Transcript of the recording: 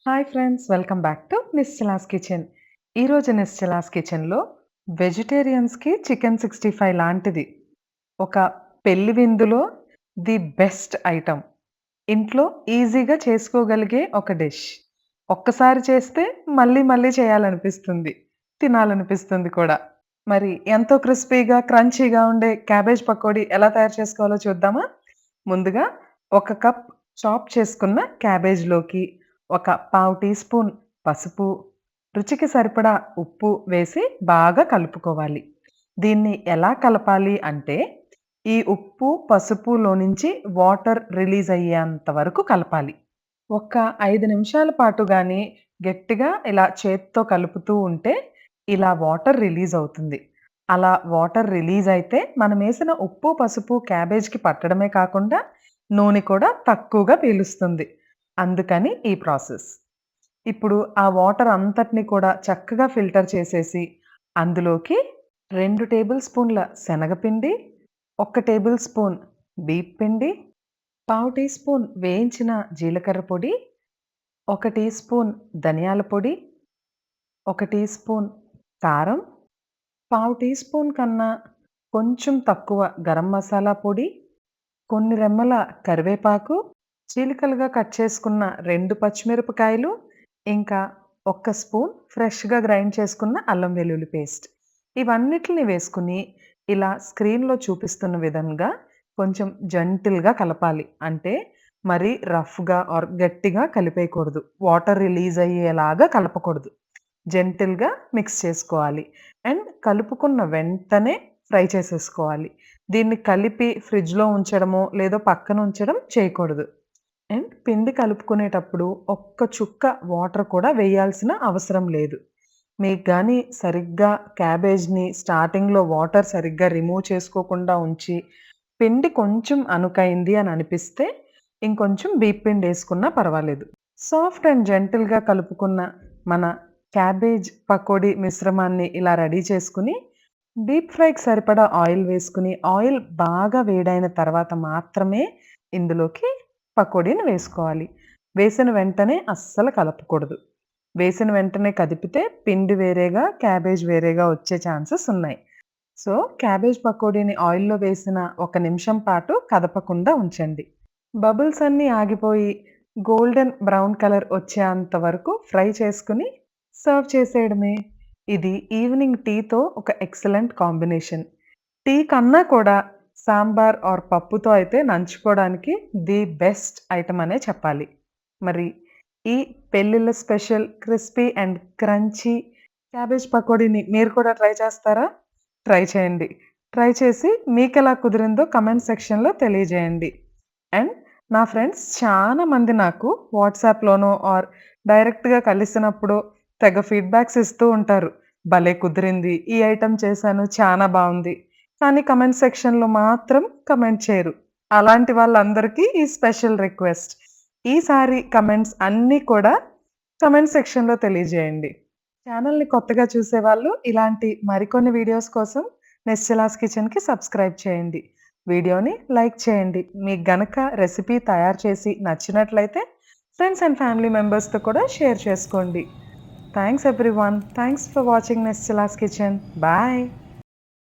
Hi friends, welcome back to Nischala's kitchen. ఈరోజు నిశ్చలాస్ కిచెన్లో వెజిటేరియన్స్కి chicken 65 లాంటిది ఒక పెళ్లి విందులో ది బెస్ట్ ఐటమ్. ఇంట్లో ఈజీగా చేసుకోగలిగే ఒక డిష్. ఒక్కసారి చేస్తే మళ్ళీ మళ్ళీ చేయాలనిపిస్తుంది, తినాలనిపిస్తుంది కూడా. మరి ఎంతో క్రిస్పీగా క్రంచీగా ఉండే క్యాబేజ్ పకోడీ ఎలా తయారు చేసుకోవాలో చూద్దామా? ముందుగా ఒక కప్ చాప్ చేసుకున్న క్యాబేజ్లోకి ఒక పావు టీ స్పూన్ పసుపు, రుచికి సరిపడా ఉప్పు వేసి బాగా కలుపుకోవాలి. దీన్ని ఎలా కలపాలి అంటే, ఈ ఉప్పు పసుపులో నుంచి వాటర్ రిలీజ్ అయ్యేంత వరకు కలపాలి. ఒక 5 నిమిషాల పాటు గాని గట్టిగా ఇలా చేత్తో కలుపుతూ ఉంటే ఇలా వాటర్ రిలీజ్ అవుతుంది. అలా వాటర్ రిలీజ్ అయితే మనమేసిన ఉప్పు, పసుపు క్యాబేజ్‌కి పట్టడమే కాకుండా నూనె కూడా తక్కువగా పీలుస్తుంది. అందుకని ఈ ప్రాసెస్. ఇప్పుడు ఆ వాటర్ అంతటిని కూడా చక్కగా ఫిల్టర్ చేసేసి అందులోకి 2 టేబుల్ స్పూన్ల శనగపిండి, 1 టేబుల్ స్పూన్ బియ్యపు పిండి, పావు టీ స్పూన్ వేయించిన జీలకర్ర పొడి, 1 టీ స్పూన్ ధనియాల పొడి, 1 టీ స్పూన్ కారం, పావు టీ స్పూన్ కన్నా కొంచెం తక్కువ గరం మసాలా పొడి, కొన్ని రెమ్మల కరివేపాకు, చీలికలుగా కట్ చేసుకున్న 2 పచ్చిమిరపకాయలు, ఇంకా 1 స్పూన్ ఫ్రెష్‌గా గ్రైండ్ చేసుకున్న అల్లం వెల్లుల్లి పేస్ట్. ఇవన్నిటిని వేసుకుని ఇలా స్క్రీన్‌లో చూపిస్తున్న విధంగా కొంచెం జెంటిల్‌గా కలపాలి. అంటే మరీ రఫ్‌గా ఆర్ గట్టిగా కలిపేయకూడదు. వాటర్ రిలీజ్ అయ్యేలాగా కలపకూడదు. జెంటిల్‌గా మిక్స్ చేసుకోవాలి. అండ్ కలుపుకున్న వెంటనే ఫ్రై చేసేసుకోవాలి. దీన్ని కలిపి ఫ్రిడ్జ్‌లో ఉంచడమో, లేదో పక్కన ఉంచడం చేయకూడదు. అండ్ పిండి కలుపుకునేటప్పుడు ఒక్క చుక్క వాటర్ కూడా వేయాల్సిన అవసరం లేదు. మీకు గాని సరిగ్గా క్యాబేజ్‌ని స్టార్టింగ్‌లో వాటర్ సరిగ్గా రిమూవ్ చేసుకోకుండా ఉంచి, పిండి కొంచెం అణుకైంది అని అనిపిస్తే ఇంకొంచెం బియ్యపు పిండేసుకున్నా పర్వాలేదు. సాఫ్ట్ అండ్ జెంటిల్‌గా కలుపుకున్న మన క్యాబేజ్ పకోడీ మిశ్రమాన్ని ఇలా రెడీ చేసుకొని, డీప్ ఫ్రైకి సరిపడా ఆయిల్ వేసుకొని, ఆయిల్ బాగా వేడైన తర్వాత మాత్రమే ఇందులోకి పకోడీని వేసుకోవాలి. వేసిన వెంటనే అస్సలు కలపకూడదు. వేసిన వెంటనే కదిపితే పిండి వేరేగా, క్యాబేజ్ వేరేగా వచ్చే ఛాన్సెస్ ఉన్నాయి. సో, క్యాబేజ్ పకోడీని ఆయిల్‌లో వేసిన 1 నిమిషం పాటు కదపకుండా ఉంచండి. బబుల్స్ అన్నీ ఆగిపోయి గోల్డెన్ బ్రౌన్ కలర్ వచ్చేంత వరకు ఫ్రై చేసుకొని సర్వ్ చేసేయడమే. ఇది ఈవినింగ్ టీతో ఒక ఎక్సలెంట్ కాంబినేషన్. టీ కన్నా కూడా సాంబార్ ఆర్ పప్పుతో అయితే నంచుకోవడానికి ది బెస్ట్ ఐటెమ్ అనే చెప్పాలి. మరి ఈ పెళ్ళిళ్ళ special crispy and crunchy cabbage పకోడీని మీరు కూడా ట్రై చేస్తారా? ట్రై చేయండి. ట్రై చేసి మీకెలా కుదిరిందో కామెంట్ సెక్షన్‌లో తెలియజేయండి. అండ్ నా ఫ్రెండ్స్ చాలా మంది నాకు వాట్సాప్‌లోనో ఆర్ డైరెక్ట్‌గా కలిసినప్పుడో తెగ ఫీడ్‌బ్యాక్స్ ఇస్తూ ఉంటారు. భలే కుదిరింది. ఈ ఐటెమ్ చేశాను. చానా బావుంది. కానీ కామెంట్ సెక్షన్‌లో మాత్రం కామెంట్ చేయరు. అలాంటి వాళ్ళందరికీ ఈ స్పెషల్ రిక్వెస్ట్. ఈసారి కామెంట్స్ అన్నీ కూడా కామెంట్ సెక్షన్‌లో తెలియజేయండి. ఛానల్‌ని కొత్తగా చూసేవాళ్ళు ఇలాంటి మరికొన్ని వీడియోస్ కోసం నిశ్చలాస్ కిచెన్‌కి సబ్స్క్రైబ్ చేయండి. వీడియోని లైక్ చేయండి. మీకు గనక రెసిపీ తయారు చేసి నచ్చినట్లయితే ఫ్రెండ్స్ అండ్ ఫ్యామిలీ మెంబర్స్‌తో కూడా షేర్ చేసుకోండి. Thanks everyone. Thanks for watching Nischala's Kitchen. Bye.